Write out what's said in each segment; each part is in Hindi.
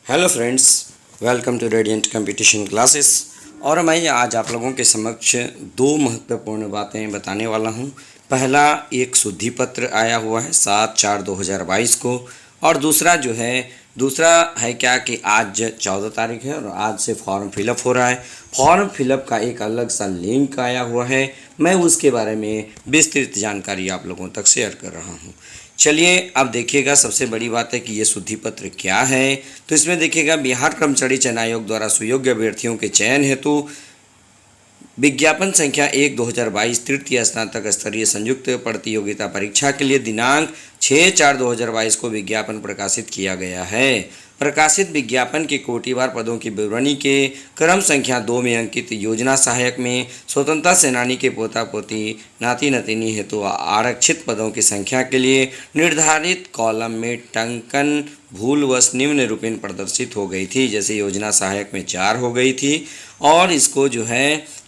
Hello friends, welcome to radiant competition classes. और मैं आज आप लोगों के समक्ष दो महत्वपूर्ण बातें बताने वाला हूं। पहला, एक शुद्धि पत्र आया हुआ है 7/4/2022 को, और दूसरा है क्या कि आज 14 तारीख है और आज से फॉर्म फिलअप हो रहा है। फॉर्म फिलअप का एक अलग सा लिंक आया हुआ है, मैं उसके बारे में विस्तृत जानकारी आप लोगों तक शेयर कर रहा हूँ। चलिए अब देखिएगा, सबसे बड़ी बात है कि ये शुद्धि पत्र क्या है। तो इसमें देखिएगा, बिहार कर्मचारी चयन आयोग द्वारा सुयोग्य अभ्यर्थियों के चयन हेतु विज्ञापन संख्या 1/2022 तृतीय स्नातक स्तरीय संयुक्त प्रतियोगिता परीक्षा के लिए दिनांक 6/4/2022 को विज्ञापन प्रकाशित किया गया है। प्रकाशित विज्ञापन के कोटिवार पदों की विवरणी के क्रम संख्या 2 में अंकित योजना सहायक में स्वतंत्रता सेनानी के पोता पोती नाती नतीनी हेतु आरक्षित पदों की संख्या के लिए निर्धारित कॉलम में टंकन भूलवश निम्न रूपेण प्रदर्शित हो गई थी। जैसे योजना सहायक में 4 हो गई थी, और इसको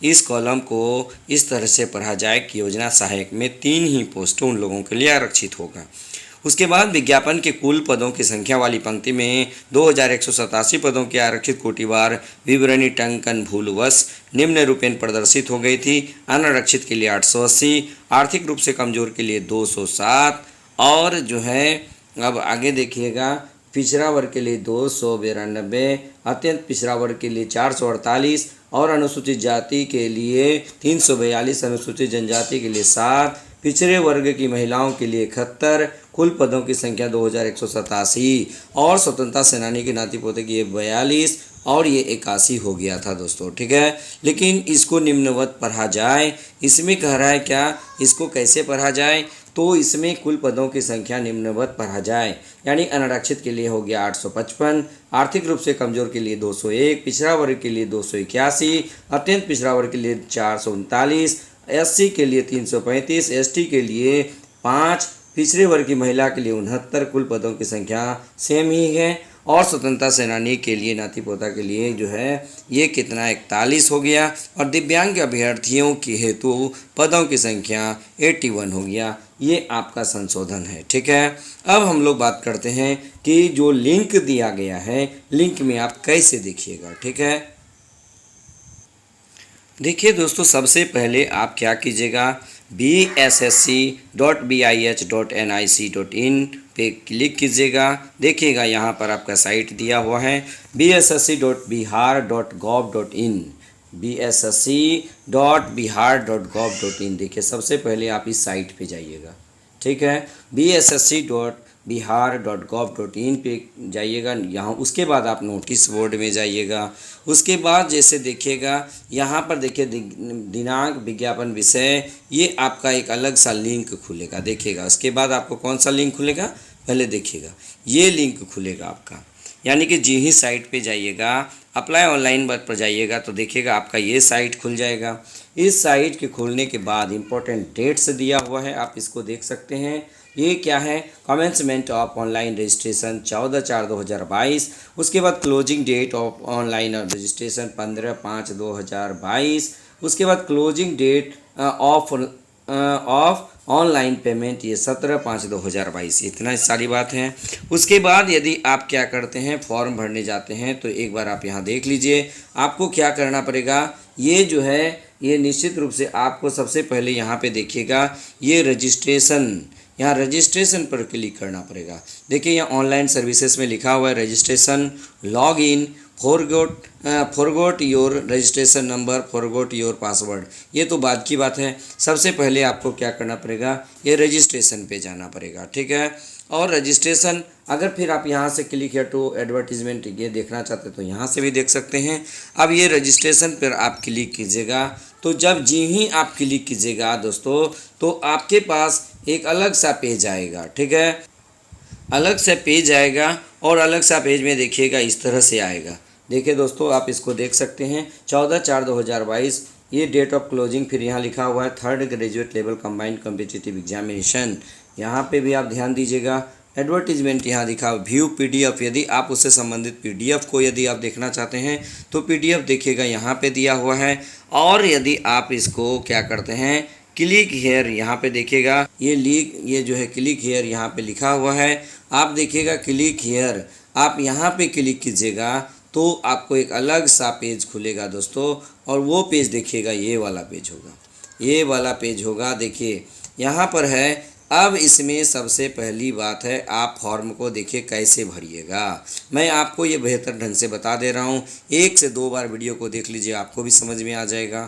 इस कॉलम को इस तरह से पढ़ा जाए कि योजना सहायक में 3 ही पोस्ट उन लोगों के लिए आरक्षित होगा। उसके बाद विज्ञापन के कुल पदों की संख्या वाली पंक्ति में 2187 पदों के आरक्षित कोटिवार विवरणी टंकन भूलवश निम्न रूपेण प्रदर्शित हो गई थी। अनारक्षित के लिए 880, आर्थिक रूप से कमजोर के लिए 207, और अब आगे देखिएगा, पिछड़ा वर्ग के लिए 292, अत्यंत पिछड़ा वर्ग के लिए 448, और अनुसूचित जाति के लिए 342, अनुसूचित जनजाति के लिए 7, पिछड़े वर्ग की महिलाओं के लिए 71, कुल पदों की संख्या 2187, और स्वतंत्रता सेनानी के नाती पोते की 42, और ये 81 हो गया था दोस्तों। ठीक है, लेकिन इसको निम्नवत पढ़ा जाए। इसमें कह रहा है क्या, इसको कैसे पढ़ा जाए, तो इसमें कुल पदों की संख्या निम्नवत पढ़ा जाए। यानी अनारक्षित के लिए हो गया 855, आर्थिक रूप से कमजोर के लिए 201, पिछड़ा वर्ग के लिए 281, अत्यंत पिछड़ा वर्ग के लिए 439, एससी के लिए 335, एसटी के लिए 5, पिछड़े वर्ग की महिला के लिए 69, कुल पदों की संख्या सेम ही है। और स्वतंत्रता सेनानी के लिए नाती पोता के लिए ये कितना 41 हो गया, और दिव्यांग अभ्यर्थियों के हेतु पदों की संख्या 81 हो गया। ये आपका संशोधन है। ठीक है, अब हम लोग बात करते हैं कि जो लिंक दिया गया है, लिंक में आप कैसे देखिएगा। ठीक है, देखिए दोस्तों, सबसे पहले आप क्या कीजिएगा, bssc.bih.nic.in पे क्लिक कीजिएगा। देखिएगा यहाँ पर आपका साइट दिया हुआ है bssc.bihar.gov.in, bssc.bihar.gov.in। देखिए, सबसे पहले आप इस साइट पे जाइएगा। ठीक है, bssc.bihar.gov.in पे जाइएगा। यहाँ उसके बाद आप नोटिस बोर्ड में जाइएगा। उसके बाद जैसे देखिएगा, यहाँ पर देखिए दिनांक, विज्ञापन, विषय, ये आपका एक अलग सा लिंक खुलेगा। देखिएगा, उसके बाद आपको कौन सा लिंक खुलेगा, पहले देखिएगा, ये लिंक खुलेगा आपका। यानी कि जी ही साइट पे जाइएगा, अप्लाई ऑनलाइन पर जाइएगा, तो देखिएगा आपका ये साइट खुल जाएगा। इस साइट के खुलने के बाद इंपॉर्टेंट डेट्स दिया हुआ है, आप इसको देख सकते हैं। ये क्या है, कमेंसमेंट ऑफ ऑनलाइन रजिस्ट्रेशन 14/4/2022। उसके बाद closing date of online registration 15/5/2022। उसके बाद closing date of online payment ये 17/5/2022। इतना सारी बात है। उसके बाद यदि आप क्या करते हैं, फॉर्म भरने जाते हैं, तो एक बार आप यहाँ देख लीजिए, आपको क्या करना पड़ेगा। ये निश्चित रूप से आपको सबसे पहले यहाँ पे देखिएगा, ये रजिस्ट्रेशन, यहाँ रजिस्ट्रेशन पर क्लिक करना पड़ेगा। देखिए, यहाँ ऑनलाइन सर्विसेज में लिखा हुआ है registration, log in, forgot your registration number, forgot your password. ये तो बाद की बात है। सबसे पहले आपको क्या करना पड़ेगा, ये रजिस्ट्रेशन पे जाना पड़ेगा। ठीक है, और रजिस्ट्रेशन, अगर फिर आप यहाँ से क्लिक है टू एडवर्टीजमेंट ये देखना चाहते हैं तो यहाँ से भी देख सकते हैं। अब ये रजिस्ट्रेशन पर आप क्लिक कीजिएगा, तो जब जी ही आप क्लिक कीजिएगा दोस्तों, तो आपके पास एक अलग सा पेज आएगा। ठीक है, अलग से पेज आएगा, और अलग सा पेज में देखिएगा इस तरह से आएगा। देखिए दोस्तों, आप इसको देख सकते हैं 14/4/2022, ये डेट ऑफ क्लोजिंग, फिर यहाँ लिखा हुआ है 3rd graduate level combined competitive examination. यहाँ पे भी आप ध्यान दीजिएगा। एडवर्टीजमेंट यहाँ दिखा, व्यू पीडीएफ, यदि आप उससे संबंधित पीडीएफ को यदि आप देखना चाहते हैं तो पीडीएफ देखिएगा यहाँ पे दिया हुआ है। और यदि आप इसको क्या करते हैं, क्लिक हेयर, यहाँ पे देखिएगा ये क्लिक हेयर यहाँ पे लिखा हुआ है। आप देखिएगा क्लिक हेयर, आप यहाँ पे क्लिक कीजिएगा तो आपको एक अलग सा पेज खुलेगा दोस्तों, और वो पेज देखिएगा ये वाला पेज होगा, ये वाला पेज होगा। देखिए यहाँ पर है। अब इसमें सबसे पहली बात है, आप फॉर्म को देखिए कैसे भरिएगा। मैं आपको ये बेहतर ढंग से बता दे रहा हूँ, 1 से 2 बार वीडियो को देख लीजिए, आपको भी समझ में आ जाएगा।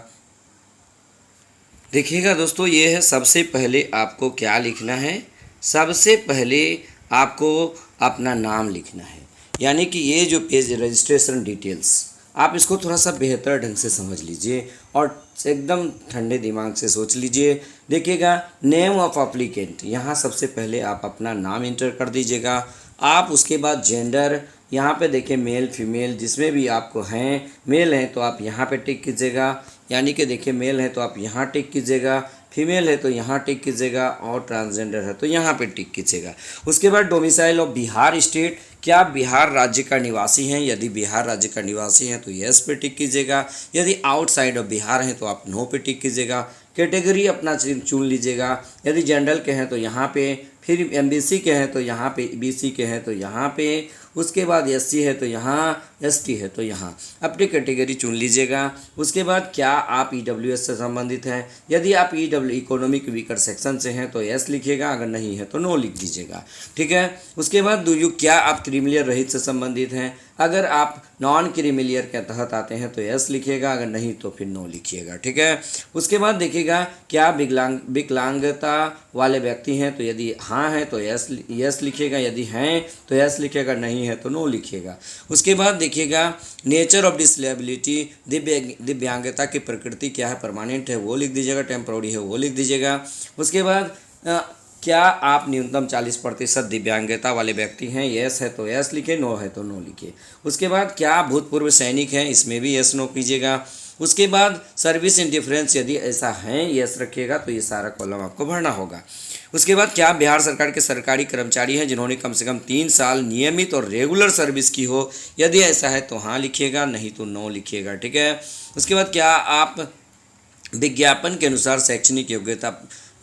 देखिएगा दोस्तों, ये है सबसे पहले आपको क्या लिखना है। सबसे पहले आपको अपना नाम लिखना है, यानी कि ये जो पेज रजिस्ट्रेशन डिटेल्स, आप इसको थोड़ा सा बेहतर ढंग से समझ लीजिए और एकदम ठंडे दिमाग से सोच लीजिए। देखिएगा नेम ऑफ अप्लीकेंट, यहाँ सबसे पहले आप अपना नाम इंटर कर दीजिएगा। आप उसके बाद जेंडर, यहाँ पे देखिए मेल फीमेल जिसमें भी आपको हैं, मेल हैं तो आप यहाँ पे टिक कीजिएगा, यानी कि देखिए मेल है तो आप यहाँ टिक कीजिएगा, फीमेल है तो यहाँ टिक कीजिएगा, और ट्रांसजेंडर है तो यहाँ पे टिक कीजिएगा। उसके बाद डोमिसाइल ऑफ बिहार स्टेट, क्या आप बिहार राज्य का निवासी हैं? यदि बिहार राज्य का निवासी हैं तो यस पे टिक कीजिएगा, यदि आउटसाइड ऑफ बिहार हैं तो आप नो पे टिक कीजिएगा। कैटेगरी अपना चुन लीजिएगा, यदि जनरल के हैं तो यहाँ पे, फिर एमबीसी के हैं तो यहाँ पे, बीसी के हैं तो यहाँ पे, उसके बाद एससी है तो यहाँ, एसटी है तो यहाँ, अपनी कैटेगरी चुन लीजिएगा। उसके बाद क्या आप ईडब्ल्यूएस से संबंधित हैं? यदि आप इकोनॉमिक वीकर सेक्शन से हैं तो यस लिखिएगा, अगर नहीं है तो नो लिख दीजिएगा, ठीक है। उसके बाद क्या आप क्रीमिलियर रहित से संबंधित हैं? अगर आप नॉन क्रीमिलियर के तहत आते हैं तो यस लिखिएगा, अगर नहीं तो फिर नो लिखिएगा, ठीक है। उसके बाद देखिएगा क्या विकलांगता वाले व्यक्ति हैं? तो यदि हाँ है तो यस लिखिएगा, यदि हैं तो यस लिखिएगा, नहीं है तो नो लिखिएगा। उसके बाद देखिएगा नेचर ऑफ डिसेबिलिटी, दिव्यांगता की प्रकृति क्या है? परमानेंट है वो लिख दीजिएगा, टेम्पोररी है वो लिख दीजिएगा। उसके बाद क्या आप न्यूनतम 40% दिव्यांगता वाले व्यक्ति हैं? यस है तो यस लिखिए, नो है तो नो लिखिए। उसके बाद क्या आप भूतपूर्व सैनिक हैं? इसमें भी यस नो कीजिएगा। उसके बाद सर्विस इंडिफरेंस, यदि ऐसा है यस रखिएगा, तो ये सारा कॉलम आपको भरना होगा। उसके बाद क्या बिहार सरकार के सरकारी कर्मचारी हैं जिन्होंने कम से कम 3 साल नियमित और रेगुलर सर्विस की हो? यदि ऐसा है तो हाँ लिखिएगा, नहीं तो नो लिखिएगा, ठीक है। उसके बाद क्या आप विज्ञापन के अनुसार शैक्षणिक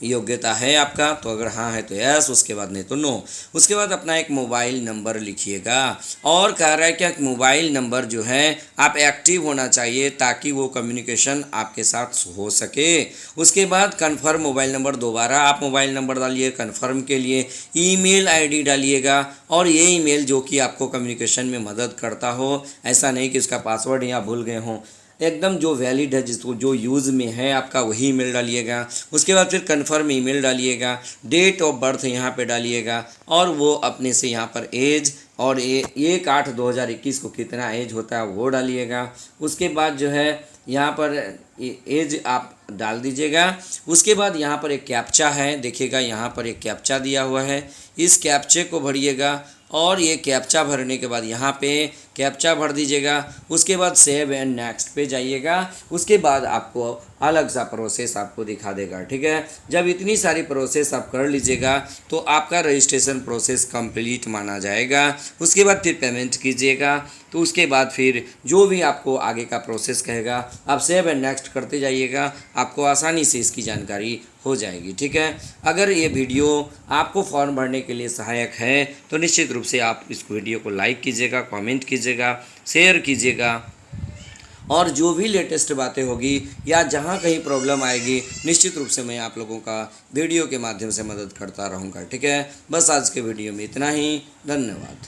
योग्यता है आपका? तो अगर हाँ है तो यस, उसके बाद नहीं तो नो। उसके बाद अपना एक मोबाइल नंबर लिखिएगा, और कह रहा है क्या मोबाइल नंबर जो है आप एक्टिव होना चाहिए ताकि वो कम्युनिकेशन आपके साथ हो सके। उसके बाद कन्फर्म मोबाइल नंबर, दोबारा आप मोबाइल नंबर डालिए कन्फर्म के लिए। ईमेल आईडी डालिएगा, और ये ईमेल जो कि आपको कम्युनिकेशन में मदद करता हो, ऐसा नहीं कि उसका पासवर्ड या भूल गए हों, एकदम जो वैलिड है, जिसको जो यूज़ में है आपका, वही ईमेल डालिएगा। उसके बाद फिर कन्फर्म ईमेल डालिएगा, डेट ऑफ बर्थ यहाँ पे डालिएगा, और वो अपने से यहाँ पर एज, और 1/8/2021 को कितना एज होता है वो डालिएगा। उसके बाद जो है यहाँ पर एज आप डाल दीजिएगा। उसके बाद यहाँ पर एक कैप्चा है, देखिएगा यहाँ पर एक कैप्चा दिया हुआ है, इस कैप्चे को भरिएगा, और ये कैप्चा भरने के बाद यहाँ पे कैप्चा भर दीजिएगा। उसके बाद सेव एंड नेक्स्ट पे जाइएगा। उसके बाद आपको अलग सा प्रोसेस आपको दिखा देगा, ठीक है। जब इतनी सारी प्रोसेस आप कर लीजिएगा तो आपका रजिस्ट्रेशन प्रोसेस कंप्लीट माना जाएगा। उसके बाद फिर पेमेंट कीजिएगा, तो उसके बाद फिर जो भी आपको आगे का प्रोसेस कहेगा आप सेव एंड नेक्स्ट करते जाइएगा, आपको आसानी से इसकी जानकारी हो जाएगी, ठीक है। अगर ये वीडियो आपको फॉर्म भरने के लिए सहायक है तो निश्चित रूप से आप इस वीडियो को लाइक कीजिएगा, कमेंट कीजिएगा, शेयर कीजिएगा, और जो भी लेटेस्ट बातें होगी या जहाँ कहीं प्रॉब्लम आएगी निश्चित रूप से मैं आप लोगों का वीडियो के माध्यम से मदद करता रहूँगा, ठीक है। बस आज के वीडियो में इतना ही, धन्यवाद।